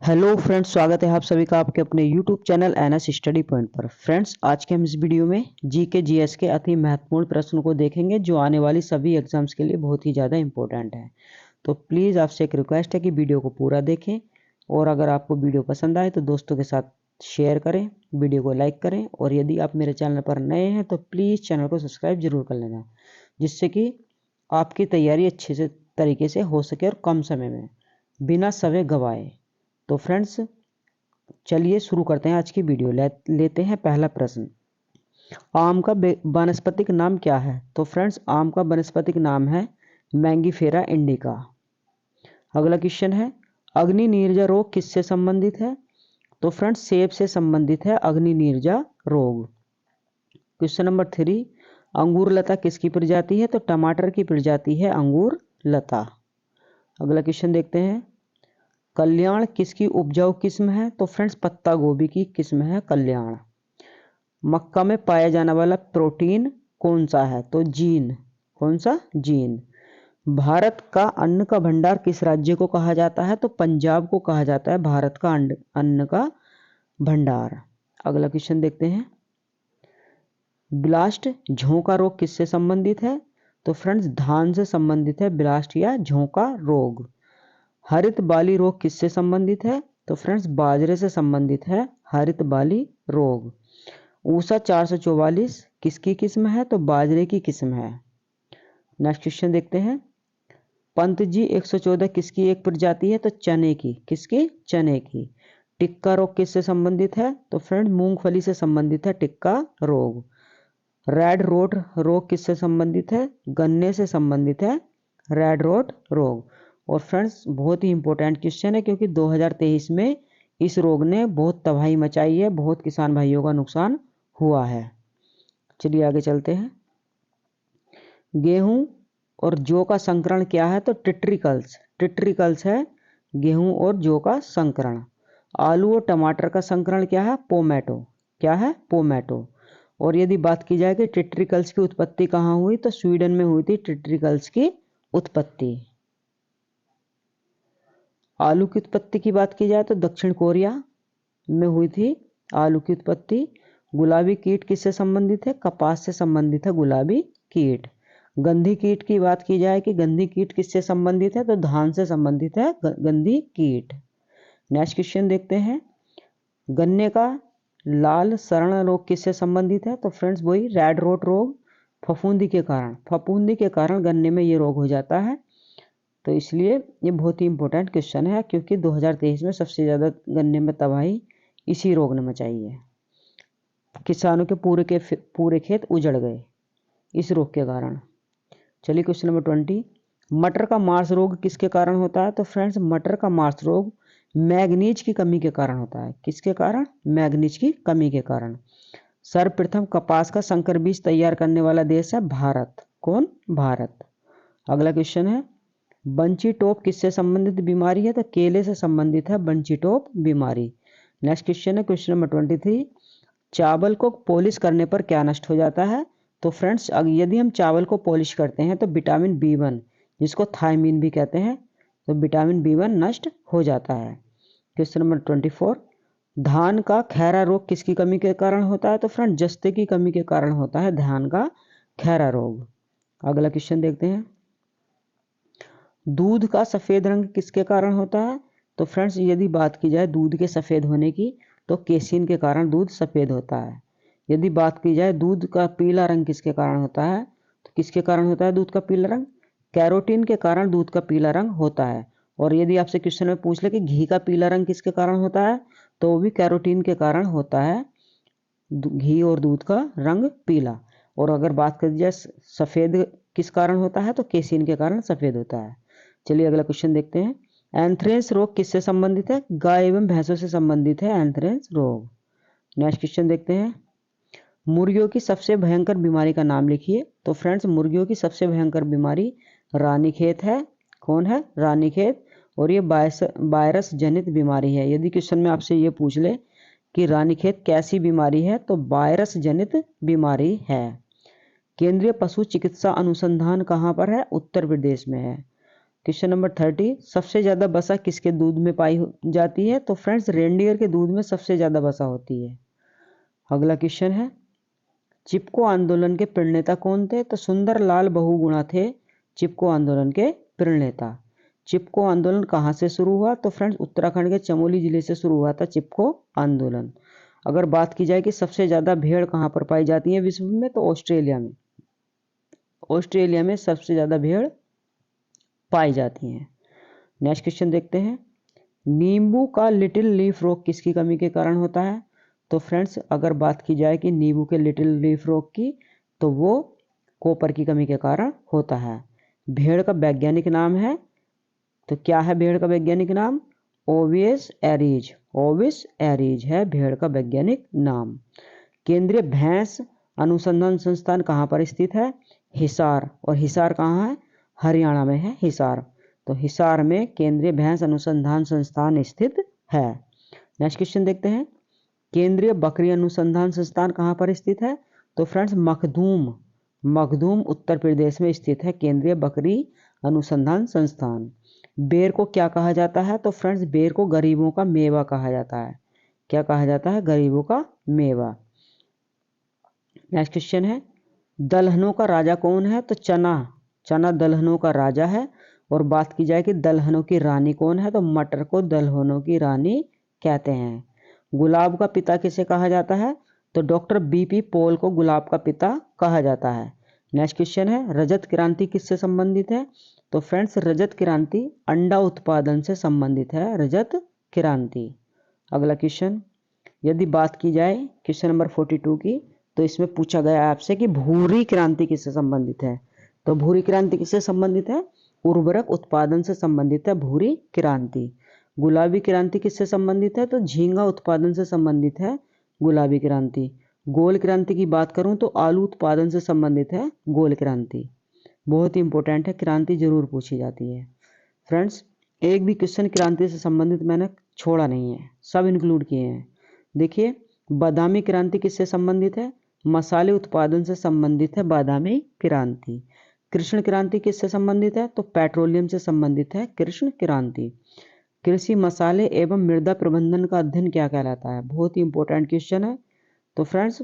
Hello friends, स्वागत है आप सभी का आपके अपने YouTube channel NS study point पर। फ्रेंड्स, आज के हम इस वीडियो में जीके जीएस के अति महत्वपूर्ण प्रश्नों को देखेंगे जो आने वाली सभी एग्जाम्स के लिए बहुत ही ज़्यादा इंपॉर्टेंट है। तो प्लीज़ आपसे एक रिक्वेस्ट है कि वीडियो को पूरा देखें और अगर आपको वीडियो पसंद आए तो दोस्तों के साथ शेयर करें, वीडियो को लाइक करें और यदि आप मेरे चैनल पर नए हैं तो प्लीज़ चैनल को सब्सक्राइब जरूर कर लेना, जिससे कि आपकी तैयारी अच्छे से तरीके से हो सके और कम समय में बिना समय गंवाए। तो फ्रेंड्स, चलिए शुरू करते हैं आज की वीडियो। लेते हैं पहला प्रश्न। आम का वानस्पतिक नाम क्या है? तो फ्रेंड्स, आम का वानस्पतिक नाम है मैंगीफेरा इंडिका। अगला क्वेश्चन है, अग्नि नीरजा रोग किससे संबंधित है? तो फ्रेंड्स, सेब से संबंधित है अग्नि नीरजा रोग। क्वेश्चन नंबर 3, अंगूर लता किसकी प्रजाति है? तो टमाटर की प्रजाति है अंगूर लता। अगला क्वेश्चन देखते हैं, कल्याण किसकी उपजाऊ किस्म है? तो फ्रेंड्स, पत्ता गोभी की किस्म है कल्याण। मक्का में पाया जाने वाला प्रोटीन कौन सा है? तो जीन। कौन सा? जीन। भारत का अन्न का भंडार किस राज्य को कहा जाता है? तो पंजाब को कहा जाता है भारत का अन्न का भंडार। अगला क्वेश्चन देखते हैं, ब्लास्ट झोंका रोग किससे संबंधित है? तो फ्रेंड्स, धान से संबंधित है ब्लास्ट या झोंका रोग। हरित बाली रोग किससे संबंधित है? तो फ्रेंड्स, बाजरे से संबंधित है हरित बाली रोग। ऊषा 444 किसकी किस्म है? तो बाजरे की किस्म है। नेक्स्ट क्वेश्चन देखते हैं, पंत जी 114 किसकी एक प्रजाति है? तो चने की। किसकी? चने की। टिक्का रोग किससे संबंधित है? तो फ्रेंड्स, मूंगफली से संबंधित है टिक्का रोग। रेड रोट रोग किससे संबंधित है? गन्ने से संबंधित है रेड रोट रोग। और फ्रेंड्स, बहुत ही इंपॉर्टेंट क्वेश्चन है क्योंकि 2023 में इस रोग ने बहुत तबाही मचाई है, बहुत किसान भाइयों का नुकसान हुआ है। चलिए आगे चलते हैं, गेहूं और जौ का संकरण क्या है? तो टिट्रिकल्स। टिट्रिकल्स है गेहूं और जौ का संकरण। आलू और टमाटर का संकरण क्या है? पोमैटो। क्या है? पोमैटो। और यदि बात की जाए कि टिट्रिकल्स की उत्पत्ति कहाँ हुई? तो स्वीडन में हुई थी टिट्रिकल्स की उत्पत्ति। आलू की उत्पत्ति की बात की जाए तो दक्षिण कोरिया में हुई थी आलू की उत्पत्ति। गुलाबी कीट किससे संबंधित है? कपास से संबंधित है गुलाबी कीट। गंधी कीट की बात की जाए कि गंधी कीट किससे संबंधित है? तो धान से संबंधित है गंधी कीट। नेक्स्ट क्वेश्चन देखते हैं, गन्ने का लाल सरण रोग किससे संबंधित है? तो फ्रेंड्स, वही रेड रोट रोग, फफूंदी के कारण। फफूंदी के कारण गन्ने में ये रोग हो जाता है। तो इसलिए ये बहुत ही इंपॉर्टेंट क्वेश्चन है क्योंकि 2023 में सबसे ज़्यादा गन्ने में तबाही इसी रोग ने मचाई है। किसानों के पूरे खेत उजड़ गए इस रोग के कारण। चलिए क्वेश्चन नंबर 20, मटर का मार्स रोग किसके कारण होता है? तो फ्रेंड्स, मटर का मार्स रोग मैग्नीज की कमी के कारण होता है। किसके कारण? मैग्नीज की कमी के कारण। सर्वप्रथम कपास का संकर बीज तैयार करने वाला देश है भारत। कौन? भारत। अगला क्वेश्चन है, बंची टॉप किससे संबंधित बीमारी है? तो केले से संबंधित है बंची टॉप बीमारी। नेक्स्ट क्वेश्चन है क्वेश्चन नंबर 23, चावल को पॉलिश करने पर क्या नष्ट हो जाता है? तो फ्रेंड्स, यदि हम चावल को पॉलिश करते हैं तो विटामिन B1, जिसको थायमीन भी कहते हैं, तो विटामिन B1 नष्ट हो जाता है। क्वेश्चन नंबर 24, धान का खैरा रोग किसकी कमी के कारण होता है? तो फ्रेंड, जस्ते की कमी के कारण होता है धान का खैरा रोग। अगला क्वेश्चन देखते हैं, दूध का सफ़ेद रंग किसके कारण होता है? तो फ्रेंड्स, यदि बात की जाए दूध के सफ़ेद होने की तो केसिन के कारण दूध सफ़ेद होता है। यदि बात की जाए दूध का पीला रंग किसके कारण होता है? तो किसके कारण होता है दूध का पीला रंग? कैरोटीन के कारण दूध का पीला रंग होता है। और यदि आपसे क्वेश्चन में पूछ ले कि घी का पीला रंग किसके कारण होता है, तो वो भी कैरोटीन के कारण होता है, घी और दूध का रंग पीला। और अगर बात कर जाए सफ़ेद किस कारण होता है, तो केसिन के कारण सफ़ेद होता है। चलिए अगला क्वेश्चन देखते हैं, एंथ्रेक्स रोग किससे संबंधित है? गाय एवं भैंसों से संबंधित है एंथ्रेक्स रोग। नेक्स्ट क्वेश्चन देखते हैं, मुर्गियों की सबसे भयंकर बीमारी का नाम लिखिए। तो फ्रेंड्स, मुर्गियों की सबसे भयंकर बीमारी रानीखेत है। कौन है? रानीखेत। और ये वायरस जनित बीमारी है। यदि क्वेश्चन में आपसे ये पूछ ले कि रानीखेत कैसी बीमारी है, तो वायरस जनित बीमारी है। केंद्रीय पशु चिकित्सा अनुसंधान कहाँ पर है? उत्तर प्रदेश में है। क्वेश्चन नंबर 30, सबसे ज्यादा वसा किसके दूध में पाई जाती है? तो फ्रेंड्स रेनडियर के दूध में सबसे ज्यादा वसा होती है। अगला क्वेश्चन है, चिपको आंदोलन के प्रणेता कौन थे? तो सुंदरलाल बहुगुणा थे चिपको आंदोलन के प्रणेता। चिपको आंदोलन कहाँ से शुरू हुआ? तो फ्रेंड्स उत्तराखंड के चमोली जिले से शुरू हुआ था चिपको आंदोलन। अगर बात की जाए कि सबसे ज्यादा भेड़ कहाँ पर पाई जाती है विश्व में, तो ऑस्ट्रेलिया में। ऑस्ट्रेलिया में सबसे ज्यादा भेड़ पाई जाती हैं। नेक्स्ट क्वेश्चन देखते हैं, नींबू का लिटिल लीफ रोग किसकी कमी के कारण होता है? तो फ्रेंड्स अगर बात की जाए कि नींबू के लिटिल लीफ रोग की, तो वो कॉपर की कमी के कारण होता है। भेड़ का वैज्ञानिक नाम है, तो क्या है भेड़ का वैज्ञानिक नाम? ओविस एरीज। ओविस एरीज है भेड़ का वैज्ञानिक नाम। केंद्रीय भैंस अनुसंधान संस्थान कहाँ पर स्थित है? हिसार। और हिसार कहाँ है? हरियाणा में है हिसार। तो हिसार में केंद्रीय भैंस अनुसंधान संस्थान स्थित है। नेक्स्ट क्वेश्चन देखते हैं, केंद्रीय बकरी अनुसंधान संस्थान कहाँ पर स्थित है? तो फ्रेंड्स मखदूम। मखदूम उत्तर प्रदेश में स्थित है केंद्रीय बकरी अनुसंधान संस्थान। बेर को क्या कहा जाता है? तो फ्रेंड्स बेर को गरीबों का मेवा कहा जाता है। क्या कहा जाता है? गरीबों का मेवा। नेक्स्ट क्वेश्चन है, दलहनों का राजा कौन है? तो चना। चना दलहनों का राजा है। और बात की जाए कि दलहनों की रानी कौन है? तो मटर को दलहनों की रानी कहते हैं। गुलाब का पिता किसे कहा जाता है? तो डॉक्टर बीपी पॉल को गुलाब का पिता कहा जाता है। नेक्स्ट क्वेश्चन है, रजत क्रांति किससे संबंधित है? तो फ्रेंड्स रजत क्रांति अंडा उत्पादन से संबंधित है रजत क्रांति। अगला क्वेश्चन, यदि बात की जाए क्वेश्चन नंबर 42 की, तो इसमें पूछा गया आपसे कि भूरी क्रांति किससे संबंधित है? तो भूरी क्रांति किससे संबंधित है? उर्वरक उत्पादन से संबंधित है भूरी क्रांति। गुलाबी क्रांति किससे संबंधित है? तो झींगा उत्पादन से संबंधित है गुलाबी क्रांति। गोल क्रांति की बात करूं तो आलू उत्पादन से संबंधित है गोल क्रांति। बहुत ही इंपॉर्टेंट है, क्रांति जरूर पूछी जाती है। फ्रेंड्स एक भी क्वेश्चन क्रांति से संबंधित मैंने छोड़ा नहीं है, सब इंक्लूड किए हैं। देखिए, बादामी क्रांति किससे संबंधित है? मसाले उत्पादन से संबंधित है बादामी क्रांति। कृष्ण क्रांति किससे संबंधित है? तो पेट्रोलियम से संबंधित है कृष्ण क्रांति। कृषि मसाले एवं मृदा प्रबंधन का अध्ययन क्या कहलाता है? बहुत ही इंपॉर्टेंट क्वेश्चन है। तो फ्रेंड्स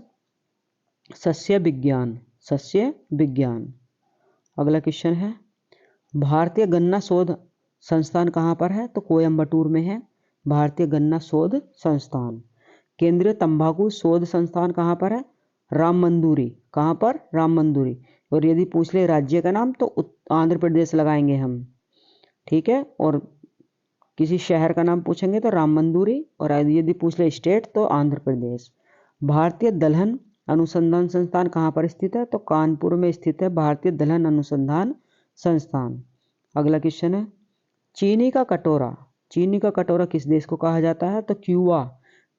सस्य विज्ञान। सस्य विज्ञान। अगला क्वेश्चन है, भारतीय गन्ना शोध संस्थान कहाँ पर है? तो कोयम्बटूर में है भारतीय गन्ना शोध संस्थान। केंद्रीय तंबाकू शोध संस्थान कहाँ पर है? राममंदूरी। कहाँ पर? राममंदूरी। और यदि पूछ ले राज्य का नाम तो आंध्र प्रदेश लगाएंगे हम, ठीक है। और किसी शहर का नाम पूछेंगे तो राममंदूरी, और यदि पूछ ले स्टेट तो आंध्र प्रदेश। भारतीय दलहन अनुसंधान संस्थान कहाँ पर स्थित है? तो कानपुर में स्थित है भारतीय दलहन अनुसंधान संस्थान। अगला क्वेश्चन है, चीनी का कटोरा। चीनी का कटोरा किस देश को कहा जाता है? तो क्यूबा।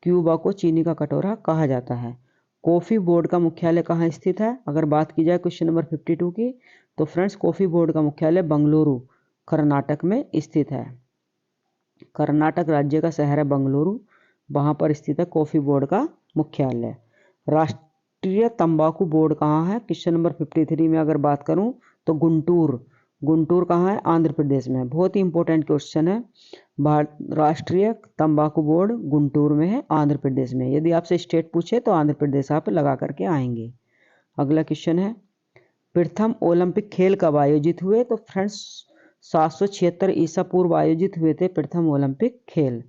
क्यूबा को चीनी का कटोरा कहा जाता है। कॉफी बोर्ड का मुख्यालय कहाँ स्थित है? अगर बात की जाए क्वेश्चन नंबर 52 की, तो फ्रेंड्स कॉफी बोर्ड का मुख्यालय बंगलुरु कर्नाटक में स्थित है। कर्नाटक राज्य का शहर है बंगलुरु, वहां पर स्थित है कॉफी बोर्ड का मुख्यालय। राष्ट्रीय तंबाकू बोर्ड कहाँ है? क्वेश्चन नंबर 53 में अगर बात करूं तो गुंटूर। गुंटूर कहाँ है? आंध्र प्रदेश में। बहुत ही इंपॉर्टेंट क्वेश्चन है। राष्ट्रीय तंबाकू बोर्ड गुंटूर में है आंध्र प्रदेश में। यदि आपसे स्टेट पूछे तो आंध्र प्रदेश आप लगा करके आएंगे। अगला क्वेश्चन है, प्रथम ओलंपिक खेल कब आयोजित हुए? तो फ्रेंड्स 776 ईसा पूर्व आयोजित हुए थे प्रथम ओलंपिक खेल।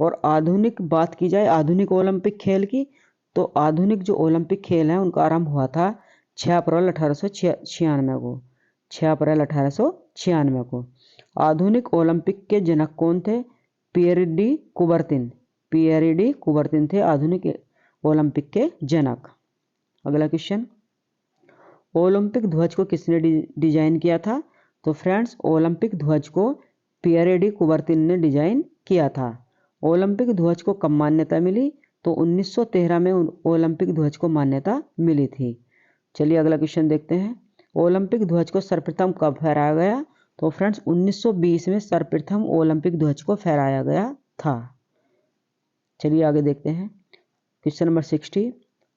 और आधुनिक बात की जाए आधुनिक ओलंपिक खेल की, तो आधुनिक जो ओलंपिक खेल है उनका आरंभ हुआ था 6 अप्रैल 1896 को। 6 अप्रैल 1896 को। आधुनिक ओलंपिक के जनक कौन थे? पियर डी कुबर्तिन। पियर डी कुबर्तिन थे आधुनिक ओलंपिक के जनक। अगला क्वेश्चन, ओलंपिक ध्वज को किसने डिजाइन किया था? तो फ्रेंड्स ओलंपिक ध्वज को पियर डी कुबर्तिन ने डिजाइन किया था। ओलंपिक ध्वज को कब मान्यता मिली? तो 1913 में ओलंपिक ध्वज को मान्यता मिली थी। चलिए अगला क्वेश्चन देखते हैं, ओलंपिक ध्वज को सर्वप्रथम कब फहराया गया? तो फ्रेंड्स 1920 में सर्वप्रथम ओलंपिक ध्वज को फहराया गया था। चलिए आगे देखते हैं, क्वेश्चन नंबर 60,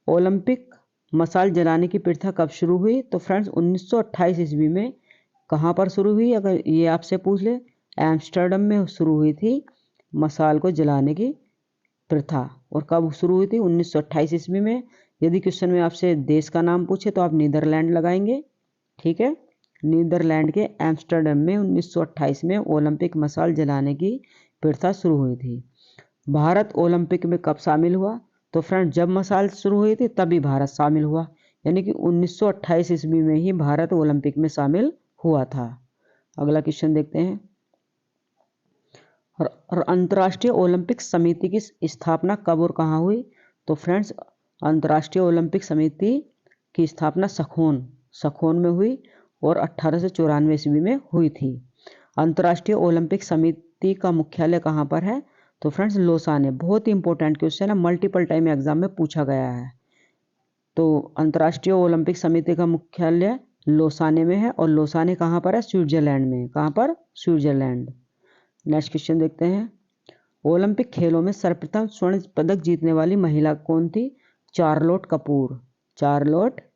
ओलंपिक मशाल जलाने की प्रथा कब शुरू हुई? तो फ्रेंड्स 1928 ईस्वी में कहाँ पर शुरू हुई, अगर ये आपसे पूछ ले, एम्स्टर्डम में शुरू हुई थी मशाल को जलाने की प्रथा। और कब शुरू हुई थी, 1928 ईस्वी में। यदि क्वेश्चन में आपसे देश का नाम पूछे तो आप नीदरलैंड लगाएंगे, ठीक है। नीदरलैंड के एम्स्टर्डम में 1928 में ओलंपिक मशाल जलाने की प्रथा शुरू हुई थी। भारत ओलंपिक में कब शामिल हुआ, तो फ्रेंड जब मशाल शुरू हुई थी तभी भारत शामिल हुआ, यानी कि 1928 ईस्वी में ही भारत ओलंपिक में शामिल हुआ था। अगला क्वेश्चन देखते हैं। और अंतर्राष्ट्रीय ओलंपिक समिति की स्थापना कब और कहाँ हुई, तो फ्रेंड्स अंतर्राष्ट्रीय ओलंपिक समिति की स्थापना सखोन में हुई और 1894 ईस्वी में हुई थी। अंतर्राष्ट्रीय ओलंपिक समिति का मुख्यालय कहाँ पर है, तो फ्रेंड्स लोसाने। बहुत ही इंपॉर्टेंट क्वेश्चन है, मल्टीपल टाइम एग्जाम में पूछा गया है। तो अंतर्राष्ट्रीय ओलंपिक समिति का मुख्यालय लोसाने में है, और लोसाने कहाँ पर है, स्विट्जरलैंड में। कहाँ पर, स्विट्जरलैंड। नेक्स्ट क्वेश्चन देखते हैं। ओलंपिक खेलों में सर्वप्रथम स्वर्ण पदक जीतने वाली महिला कौन थी, चार्लोट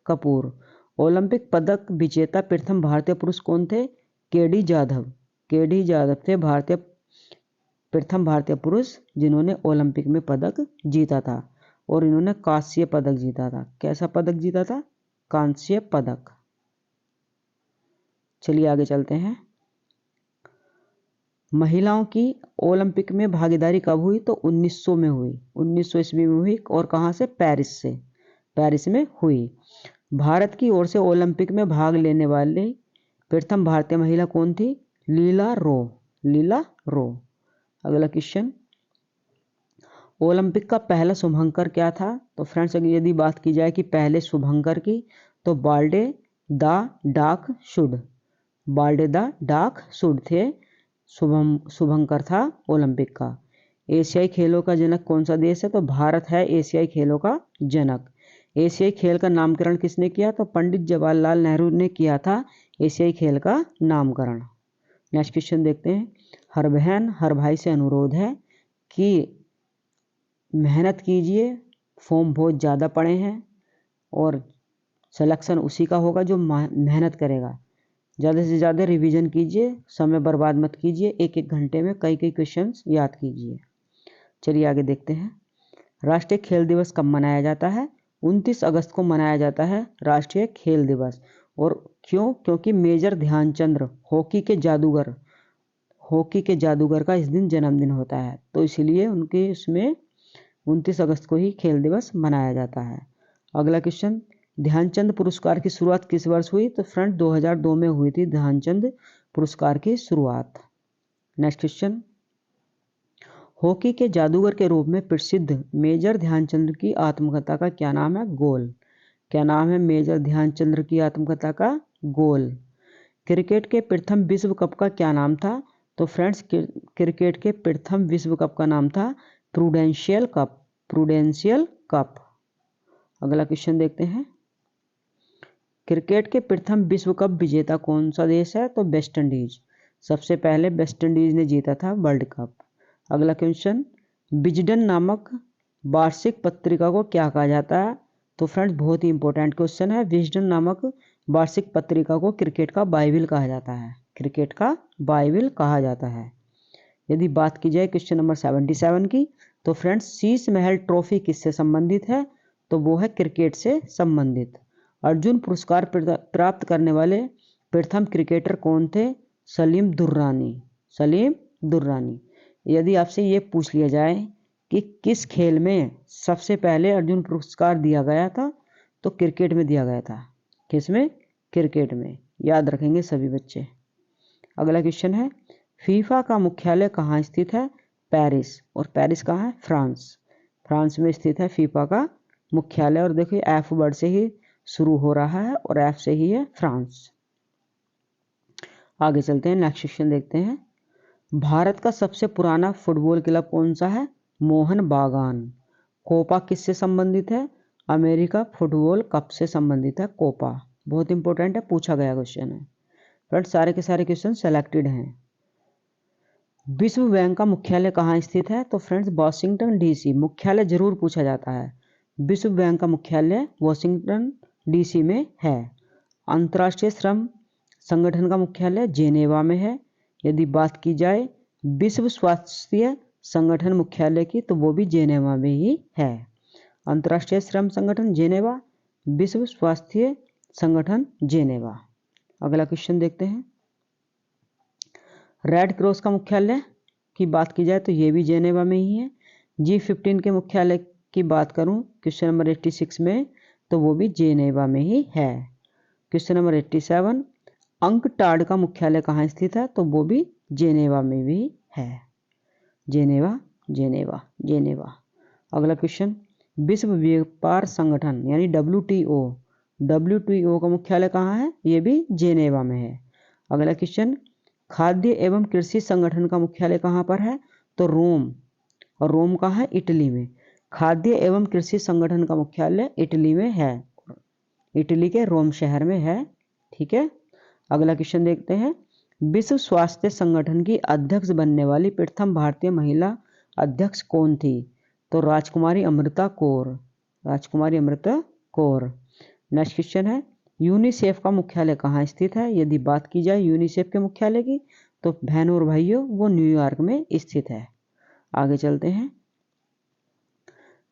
कपूर। ओलंपिक पदक विजेता प्रथम भारतीय पुरुष कौन थे, केडी जाधव थे प्रथम भारतीय पुरुष जिन्होंने ओलंपिक में पदक जीता था, और इन्होंने कांस्य पदक जीता था। कैसा पदक जीता था, कांस्य पदक। चलिए आगे चलते हैं। महिलाओं की ओलंपिक में भागीदारी कब हुई, तो 1900 में हुई, 1900 ईस्वी में हुई। और कहाँ से, पेरिस में हुई। भारत की ओर से ओलंपिक में भाग लेने वाली प्रथम भारतीय महिला कौन थी, लीला रो। अगला क्वेश्चन, ओलंपिक का पहला शुभंकर क्या था, तो फ्रेंड्स यदि बात की जाए कि पहले शुभंकर की, तो बाल्डे द डाक शुड थे, शुभंकर था ओलंपिक का। एशियाई खेलों का जनक कौन सा देश है, तो भारत है एशियाई खेलों का जनक। एशियाई खेल का नामकरण किसने किया, तो पंडित जवाहरलाल नेहरू ने किया था एशियाई खेल का नामकरण। नेक्स्ट क्वेश्चन देखते हैं। हर बहन हर भाई से अनुरोध है कि मेहनत कीजिए, फॉर्म बहुत ज़्यादा पड़े हैं और सिलेक्शन उसी का होगा जो मेहनत करेगा। ज़्यादा से ज़्यादा रिवीजन कीजिए, समय बर्बाद मत कीजिए, एक एक घंटे में कई क्वेश्चंस याद कीजिए। चलिए आगे देखते हैं। राष्ट्रीय खेल दिवस कब मनाया जाता है, 29 अगस्त को मनाया जाता है राष्ट्रीय खेल दिवस। और क्यों, क्योंकि मेजर ध्यानचंद हॉकी के जादूगर का इस दिन जन्मदिन होता है, तो इसलिए उनके उसमें 29 अगस्त को ही खेल दिवस मनाया जाता है। अगला क्वेश्चन, ध्यानचंद पुरस्कार की शुरुआत किस वर्ष हुई, तो फ्रेंड 2002 में हुई थी ध्यानचंद पुरस्कार की शुरुआत। नेक्स्ट क्वेश्चन, हॉकी के जादूगर के रूप में प्रसिद्ध मेजर ध्यानचंद की आत्मकथा का क्या नाम है, गोल। क्या नाम है मेजर ध्यानचंद की आत्मकथा का, गोल। क्रिकेट के प्रथम विश्व कप का क्या नाम था, तो फ्रेंड्स क्रिकेट के प्रथम विश्व कप का नाम था प्रूडेंशियल कप। अगला क्वेश्चन देखते हैं। क्रिकेट के प्रथम विश्व कप विजेता कौन सा देश है, तो वेस्ट इंडीज। सबसे पहले वेस्ट इंडीज ने जीता था वर्ल्ड कप। अगला क्वेश्चन, विजडन नामक वार्षिक पत्रिका को क्या कहा जाता है, तो फ्रेंड्स बहुत ही इंपॉर्टेंट क्वेश्चन है। विजडन नामक वार्षिक पत्रिका को क्रिकेट का बाइबिल कहा जाता है। यदि बात की जाए क्वेश्चन नंबर 77 की, तो फ्रेंड्स शीश महल ट्रॉफी किससे संबंधित है, तो वो है क्रिकेट से संबंधित। अर्जुन पुरस्कार प्राप्त करने वाले प्रथम क्रिकेटर कौन थे, सलीम दुर्रानी। यदि आपसे ये पूछ लिया जाए कि किस खेल में सबसे पहले अर्जुन पुरस्कार दिया गया था, तो क्रिकेट में दिया गया था। किसमें, क्रिकेट में। याद रखेंगे सभी बच्चे। अगला क्वेश्चन है, फीफा का मुख्यालय कहाँ स्थित है, पेरिस। और पेरिस कहाँ है, फ्रांस में स्थित है फीफा का मुख्यालय। और देखिए एफ वर्ड से ही शुरू हो रहा है और एफ से ही है फ्रांस। आगे चलते हैं, नेक्स्ट क्वेश्चन देखते हैं। भारत का सबसे पुराना फुटबॉल क्लब कौन सा है, मोहन बागान। कोपा किससे संबंधित है, अमेरिका फुटबॉल कप से संबंधित है कोपा। बहुत इंपॉर्टेंट है, पूछा गया क्वेश्चन है। फ्रेंड्स सारे के सारे क्वेश्चन सेलेक्टेड हैं। विश्व बैंक का मुख्यालय कहाँ स्थित है, तो फ्रेंड्स वाशिंगटन डीसी। मुख्यालय जरूर पूछा जाता है। विश्व बैंक का मुख्यालय वाशिंगटन डीसी में है। अंतर्राष्ट्रीय श्रम संगठन का मुख्यालय जेनेवा में है। यदि बात की जाए विश्व स्वास्थ्य संगठन मुख्यालय की तो वो भी जेनेवा में ही है। अंतर्राष्ट्रीय श्रम संगठन जेनेवा, विश्व स्वास्थ्य संगठन जेनेवा। अगला क्वेश्चन देखते हैं। रेड क्रॉस का मुख्यालय की बात की जाए तो ये भी जेनेवा में ही है। G15 के मुख्यालय की बात करूं क्वेश्चन नंबर 86 में तो वो भी जेनेवा में ही है। क्वेश्चन नंबर 87 अंकटाड का मुख्यालय कहाँ स्थित है तो वो भी जेनेवा में भी है। Geneva Geneva Geneva. अगला क्वेश्चन विश्व व्यापार संगठन यानी WTO का मुख्यालय कहाँ है, ये भी जेनेवा में है। अगला क्वेश्चन खाद्य एवं कृषि संगठन का मुख्यालय कहाँ पर है तो रोम, और रोम कहाँ है, इटली में। खाद्य एवं कृषि संगठन का मुख्यालय इटली में है, इटली के रोम शहर में है। ठीक है। अगला क्वेश्चन देखते हैं। विश्व स्वास्थ्य संगठन की अध्यक्ष बनने वाली प्रथम भारतीय महिला अध्यक्ष कौन थी तो राजकुमारी अमृता कौर, राजकुमारी अमृता कौर। नेक्स्ट क्वेश्चन है यूनिसेफ का मुख्यालय कहाँ स्थित है। यदि बात की जाए यूनिसेफ के मुख्यालय की तो बहनों और भाइयों वो न्यूयॉर्क में स्थित है। आगे चलते हैं।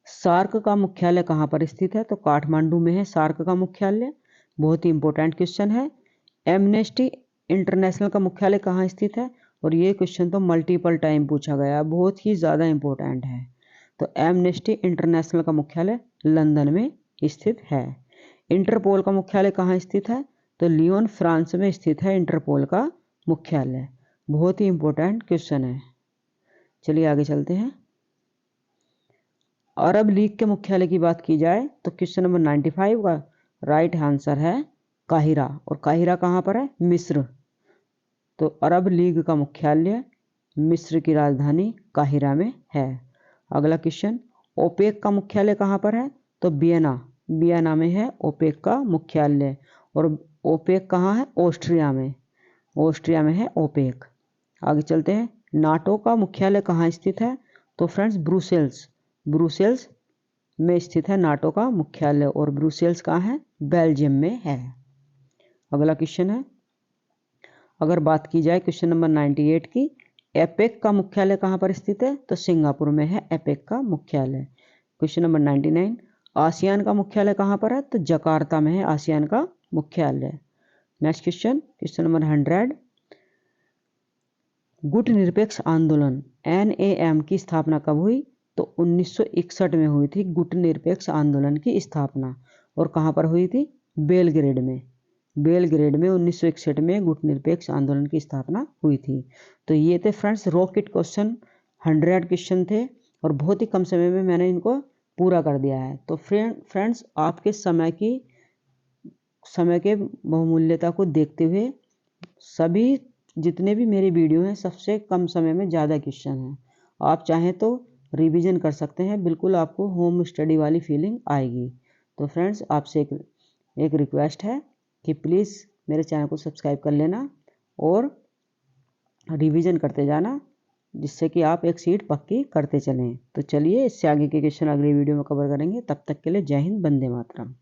सार्क का मुख्यालय कहाँ पर स्थित है तो काठमांडू में है सार्क का मुख्यालय। बहुत ही इंपॉर्टेंट क्वेश्चन है। एमनेस्टी इंटरनेशनल का मुख्यालय कहाँ स्थित है, और ये क्वेश्चन तो मल्टीपल टाइम पूछा गया, बहुत ही ज़्यादा इंपॉर्टेंट है। तो एमनेस्टी इंटरनेशनल का मुख्यालय लंदन में स्थित है। इंटरपोल का मुख्यालय कहाँ स्थित है तो लियोन फ्रांस में स्थित है इंटरपोल का मुख्यालय। बहुत ही इंपॉर्टेंट क्वेश्चन है। चलिए आगे चलते हैं। अरब लीग के मुख्यालय की बात की जाए तो क्वेश्चन नंबर 95 का राइट आंसर है काहिरा, और काहिरा कहाँ पर है, मिस्र। तो अरब लीग का मुख्यालय मिस्र की राजधानी काहिरा में है। अगला क्वेश्चन ओपेक का मुख्यालय कहाँ पर है तो वियना, वियना में है ओपेक का मुख्यालय। और ओपेक कहाँ है, ऑस्ट्रिया में, ऑस्ट्रिया में है ओपेक। आगे चलते हैं। नाटो का मुख्यालय कहाँ स्थित है तो फ्रेंड्स ब्रुसेल्स, ब्रुसेल्स में स्थित है नाटो का मुख्यालय, और ब्रुसेल्स कहाँ है, बेल्जियम में है। अगला क्वेश्चन है, अगर बात की जाए क्वेश्चन नंबर 98 की, एपेक का मुख्यालय कहाँ पर स्थित है तो सिंगापुर में है एपेक का मुख्यालय। क्वेश्चन नंबर 99 आसियान का मुख्यालय कहाँ पर है तो जकार्ता में है आसियान का मुख्यालय। नेक्स्ट क्वेश्चन, क्वेश्चन नंबर 100 गुट निरपेक्ष आंदोलन NAM की स्थापना कब हुई तो 1961 में हुई थी गुट निरपेक्ष आंदोलन की स्थापना। और कहाँ पर हुई थी, बेलग्रेड में, बेलग्रेड में 1961 में गुट निरपेक्ष आंदोलन की स्थापना हुई थी। तो ये थे फ्रेंड्स रॉकेट क्वेश्चन, 100 क्वेश्चन थे और बहुत ही कम समय में मैंने इनको पूरा कर दिया है। तो फ्रेंड्स आपके समय के बहुमूल्यता को देखते हुए सभी जितने भी मेरे वीडियो हैं सबसे कम समय में ज़्यादा क्वेश्चन हैं। आप चाहें तो रिवीजन कर सकते हैं, बिल्कुल आपको होम स्टडी वाली फीलिंग आएगी। तो फ्रेंड्स आपसे एक रिक्वेस्ट है कि प्लीज़ मेरे चैनल को सब्सक्राइब कर लेना और रिवीजन करते जाना, जिससे कि आप एक सीट पक्की करते चलें। तो चलिए इससे आगे के क्वेश्चन अगली वीडियो में कवर करेंगे। तब तक के लिए जय हिंद, वंदे मातरम।